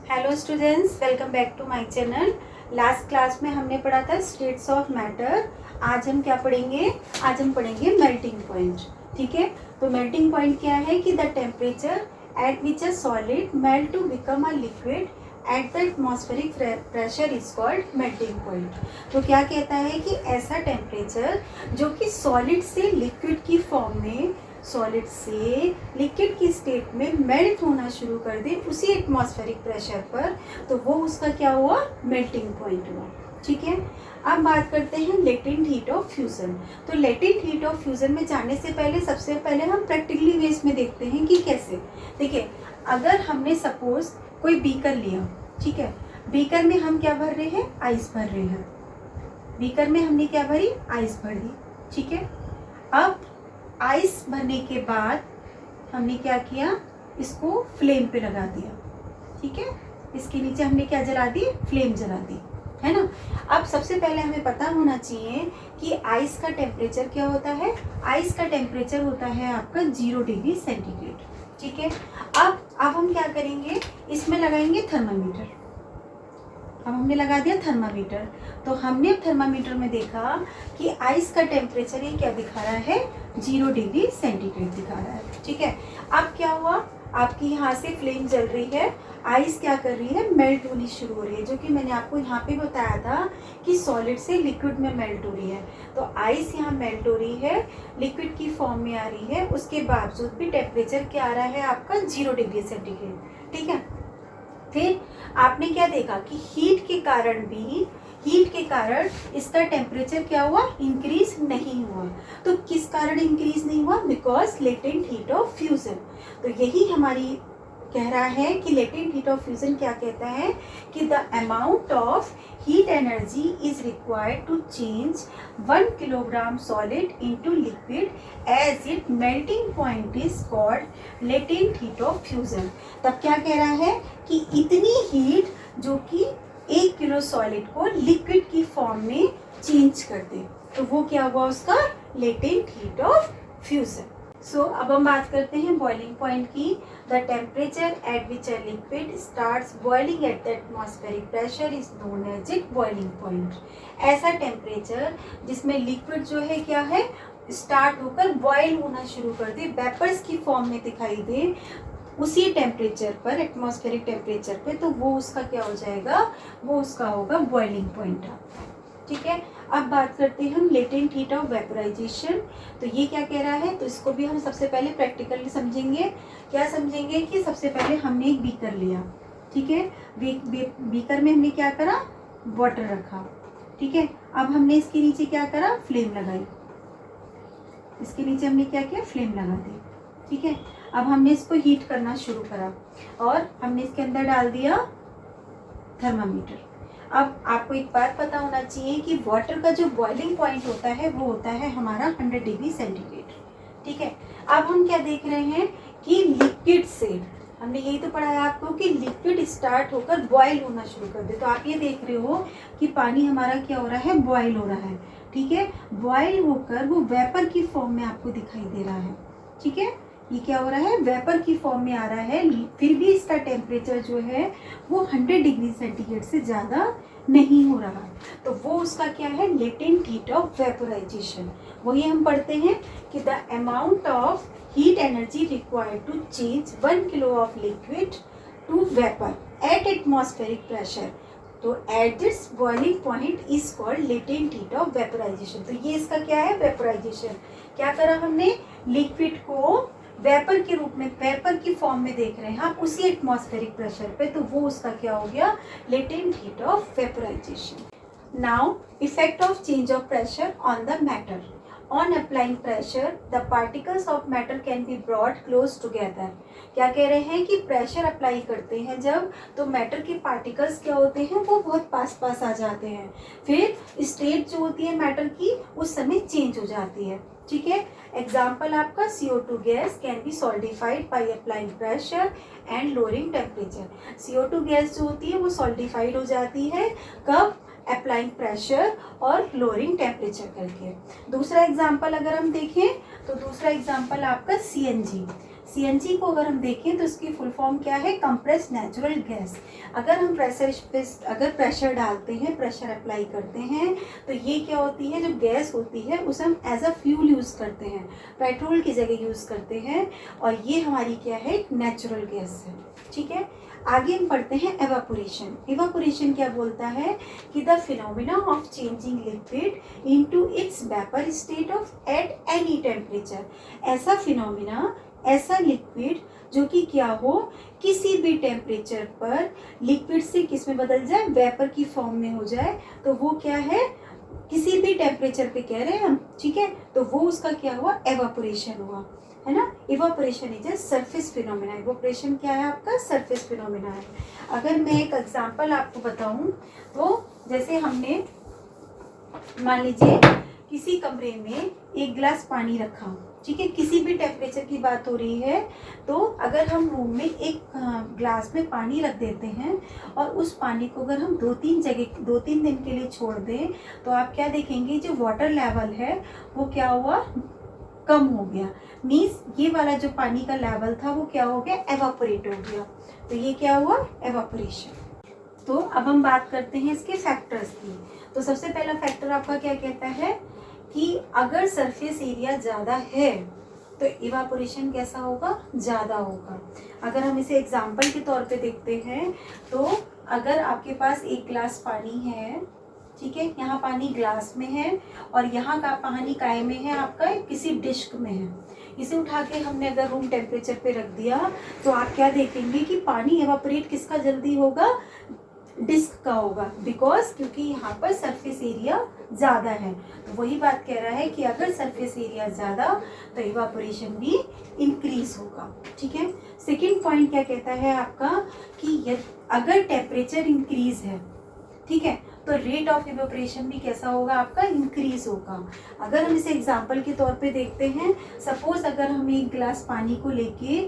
Hello students, welcome back to my channel. Last class में हमने पढ़ा था स्टेट्स ऑफ मैटर। आज हम क्या पढ़ेंगे? आज हम पढ़ेंगे मेल्टिंग पॉइंट। ठीक है, तो मेल्टिंग पॉइंट क्या है कि the temperature at which a solid melt to become a liquid at the atmospheric pressure is called melting point. तो क्या कहता है कि ऐसा टेम्परेचर जो कि सॉलिड से लिक्विड की फॉर्म में, सॉलिड से लिक्विड की स्टेट में मेल्ट होना शुरू कर दे उसी एटमॉस्फेरिक प्रेशर पर, तो वो उसका क्या हुआ? मेल्टिंग पॉइंट हुआ। ठीक है, अब बात करते हैं लेटेंट हीट ऑफ फ्यूजन। तो लेटेंट हीट ऑफ फ्यूजन में जाने से पहले सबसे पहले हम प्रैक्टिकली वेज में देखते हैं कि कैसे। देखिए, अगर हमने सपोज कोई बीकर लिया, ठीक है, बीकर में हम क्या भर रहे हैं? आइस भर रहे हैं। बीकर में हमने क्या भरी? आइस भर दी। ठीक है, अब आइस भरने के बाद हमने क्या किया? इसको फ्लेम पे लगा दिया। ठीक है, इसके नीचे हमने क्या जला दी? फ्लेम जला दी, है ना। अब सबसे पहले हमें पता होना चाहिए कि आइस का टेम्परेचर क्या होता है। आइस का टेम्परेचर होता है आपका 0 डिग्री सेंटीग्रेड। ठीक है, अब हम क्या करेंगे? इसमें लगाएंगे थर्मामीटर। अब हमने लगा दिया थर्मामीटर, तो हमने थर्मामीटर में देखा कि आइस का टेम्परेचर ये क्या दिखा रहा है? 0 डिग्री सेंटीग्रेड दिखा रहा है। ठीक है, अब क्या हुआ? आपकी यहाँ से फ्लेम जल रही है, आइस क्या कर रही है? मेल्ट होनी शुरू हो रही है, जो कि मैंने आपको यहाँ पे बताया था कि सॉलिड से लिक्विड में मेल्ट हो रही है। तो आइस यहाँ मेल्ट हो रही है, लिक्विड की फॉर्म में आ रही है, उसके बावजूद भी टेम्परेचर क्या आ रहा है आपका? 0 डिग्री सेंटीग्रेड। ठीक है, फिर आपने क्या देखा कि हीट के कारण इसका टेम्परेचर क्या हुआ? इंक्रीज नहीं हुआ। तो किस कारण इंक्रीज नहीं हुआ? Because latent heat of fusion. तो यही हमारी कह रहा है कि लेटेंट हीट ऑफ फ्यूजन क्या कहता है कि the amount of heat energy is required to change 1 kilogram solid into liquid as it melting point is called latent heat of fusion. तब क्या कह रहा है कि इतनी हीट जो कि 1 किलो सॉलिड को लिक्विड की फॉर्म में चेंज कर दे, तो वो क्या हुआ? उसका latent heat of fusion. So अब हम बात करते हैं बॉइलिंग पॉइंट की। The temperature at which a liquid starts boiling at the atmospheric pressure is known as it boiling point. ऐसा टेम्परेचर जिसमें लिक्विड जो है क्या है? स्टार्ट होकर बॉयल होना शुरू कर दे, वेपर्स की फॉर्म में दिखाई दे उसी टेम्परेचर पर, एटमॉस्फेरिक टेम्परेचर पे, तो वो उसका क्या हो जाएगा? वो उसका होगा बॉइलिंग पॉइंट आपका। ठीक है, अब बात करते हैं हम लेटेंट हीट ऑफ वेपराइजेशन। तो ये क्या कह रहा है? तो इसको भी हम सबसे पहले प्रैक्टिकली समझेंगे। क्या समझेंगे कि सबसे पहले हमने एक बीकर लिया, ठीक है, बीकर में हमने क्या करा? वाटर रखा। ठीक है, अब हमने इसके नीचे क्या करा? फ्लेम लगाई। इसके नीचे हमने क्या किया? फ्लेम लगा दी। ठीक है, अब हमने इसको हीट करना शुरू करा और हमने इसके अंदर डाल दिया थर्मामीटर। अब आपको एक बात पता होना चाहिए कि वाटर का जो बॉइलिंग पॉइंट होता है वो होता है हमारा 100 डिग्री सेंटीग्रेड। ठीक है, अब हम क्या देख रहे हैं कि लिक्विड से, हमने यही तो पढ़ा है आपको कि लिक्विड स्टार्ट होकर बॉयल होना शुरू कर दे। तो आप ये देख रहे हो कि पानी हमारा क्या हो रहा है? बॉयल हो रहा है। ठीक है, बॉयल होकर वो वेपर की फॉर्म में आपको दिखाई दे रहा है। ठीक है, ये क्या हो रहा है? वेपर की फॉर्म में आ रहा है, फिर भी इसका टेम्परेचर जो है वो 100 डिग्री सेंटीग्रेड से ज़्यादा नहीं हो रहा। तो वो उसका क्या है? Latent heat of vaporisation. वही हम पढ़ते हैं कि the amount of heat energy required to change 1 kilo of liquid to vapour at atmospheric pressure, तो at this boiling point is called latent heat of vaporisation. तो ये इसका क्या है? वेपोराइजेशन। क्या करा हमने? लिक्विड को वेपर के रूप में, वेपर की फॉर्म में देख रहे हैं हम उसी एटमॉस्फेरिक प्रेशर पे, तो वो उसका क्या हो गया? Latent heat of vaporisation. Now effect of change of pressure on the matter. On applying pressure the particles of matter can be brought close together. क्या कह रहे हैं कि प्रेशर अप्लाई करते हैं जब, तो मैटर के पार्टिकल्स क्या होते हैं? वो बहुत पास पास आ जाते हैं। फिर स्टेट जो होती है मैटर की उस समय चेंज हो जाती है। ठीक है, एग्जाम्पल आपका CO2 gas can be solidified by applying pressure and lowering temperature. CO2 gas जो होती है वो सॉल्डिफाइड हो जाती है, कब? अप्लाइंग प्रेशर और लोअरिंग टेम्परेचर करके। दूसरा एग्जाम्पल अगर हम देखें तो दूसरा एग्जाम्पल आपका CNG। CNG को अगर हम देखें तो इसकी फुल फॉर्म क्या है, कंप्रेस्ड नेचुरल गैस। अगर हम प्रेशर डालते हैं, प्रेशर अप्लाई करते हैं, तो ये क्या होती है, जो गैस होती है उसे हम एज अ फ्यूल यूज़ करते हैं, पेट्रोल की जगह यूज़ करते हैं, और ये हमारी क्या है, एक नेचुरल गैस है। ठीक है, आगे हम पढ़ते हैं एवापोरेशन। एवापोरेशन क्या बोलता है कि the phenomena of changing liquid into its vapour state of at any temperature. ऐसा फिनोमिना, ऐसा लिक्विड जो कि क्या हो, किसी भी टेम्परेचर पर लिक्विड से किस में बदल जाए, वेपर की फॉर्म में हो जाए, तो वो क्या है, किसी भी टेम्परेचर पे कह रहे हैं हम। ठीक है, तो वो उसका क्या हुआ, एवापोरेशन हुआ, है ना। Evaporation is a surface phenomena. Evaporation क्या है आपका, सरफेस फिनोमिना है। अगर मैं एक एग्जांपल आपको बताऊं तो जैसे हमने मान लीजिए किसी कमरे में एक गिलास पानी रखा, ठीक है, किसी भी टेम्परेचर की बात हो रही है, तो अगर हम रूम में एक ग्लास में पानी रख देते हैं और उस पानी को अगर हम 2-3 दिन के लिए छोड़ दें, तो आप क्या देखेंगे, जो वाटर लेवल है वो क्या हुआ, कम हो गया। मीन्स ये वाला जो पानी का लेवल था वो क्या हो गया, एवापोरेट हो गया। तो ये क्या हुआ, एवापोरेशन। तो अब हम बात करते हैं इसके फैक्टर्स की। तो सबसे पहला फैक्टर आपका क्या कहता है कि अगर सरफेस एरिया ज़्यादा है तो इवापोरेशन कैसा होगा, ज़्यादा होगा। अगर हम इसे एग्जाम्पल के तौर पे देखते हैं, तो अगर आपके पास एक गिलास पानी है, ठीक है, यहाँ पानी ग्लास में है और यहाँ का पानी काय में है, आपका किसी डिस्क में है। इसे उठा के हमने अगर रूम टेम्परेचर पे रख दिया, तो आप क्या देखेंगे कि पानी एवापोरेट किसका जल्दी होगा, डिस्क का होगा, बिकॉज क्योंकि यहाँ पर सरफेस एरिया ज़्यादा है। तो वही बात कह रहा है कि अगर सरफेस एरिया ज़्यादा तो इवापोरेशन भी इंक्रीज होगा। ठीक है, सेकेंड पॉइंट क्या कहता है आपका कि अगर टेम्परेचर इंक्रीज है, ठीक है, तो रेट ऑफ इवेपोरेशन भी कैसा होगा, आपका इंक्रीज होगा। अगर हम इसे एग्जांपल के तौर पे देखते हैं, सपोज अगर हम एक गिलास पानी को लेके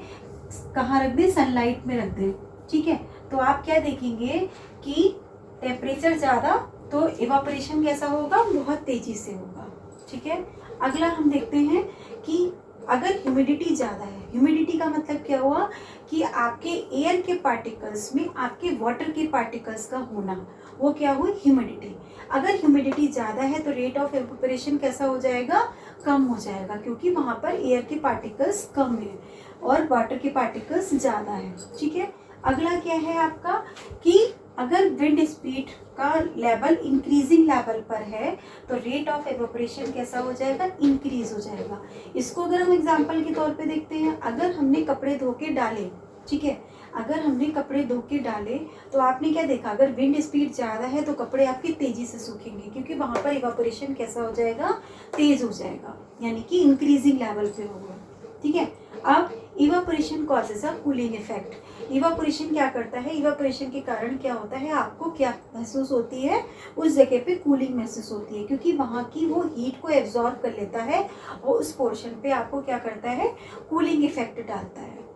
कहाँ रख दें, सनलाइट में रख दें, ठीक है, तो आप क्या देखेंगे कि टेम्परेचर ज़्यादा तो इवेपोरेशन कैसा होगा, बहुत तेजी से होगा। ठीक है, अगला हम देखते हैं कि अगर ह्यूमिडिटी ज़्यादा है, ह्यूमिडिटी का मतलब क्या हुआ कि आपके एयर के पार्टिकल्स में आपके वाटर के पार्टिकल्स का होना, वो क्या हुआ, ह्यूमिडिटी। अगर ह्यूमिडिटी ज़्यादा है तो रेट ऑफ इवेपोरेशन कैसा हो जाएगा, कम हो जाएगा, क्योंकि वहाँ पर एयर के पार्टिकल्स कम है और वाटर के पार्टिकल्स ज़्यादा है। ठीक है, अगला क्या है आपका कि अगर विंड स्पीड का लेवल इंक्रीजिंग लेवल पर है तो रेट ऑफ इवेपोरेशन कैसा हो जाएगा, इंक्रीज हो जाएगा। इसको अगर हम एग्जांपल के तौर पे देखते हैं, अगर हमने कपड़े धो के डाले, ठीक है, अगर हमने कपड़े धो के डाले तो आपने क्या देखा, अगर विंड स्पीड ज़्यादा है तो कपड़े आपके तेज़ी से सूखेंगे, क्योंकि वहाँ पर इवेपोरेशन कैसा हो जाएगा, तेज़ हो जाएगा, यानी कि इंक्रीजिंग लेवल पे होगा। ठीक है, अब evaporation causes a cooling effect. Evaporation क्या करता है, इवेपोरेशन के कारण क्या होता है, आपको क्या महसूस होती है, उस जगह पे कूलिंग महसूस होती है, क्योंकि वहाँ की वो हीट को एब्जॉर्ब कर लेता है और उस पोर्शन पे आपको क्या करता है, कूलिंग इफेक्ट डालता है।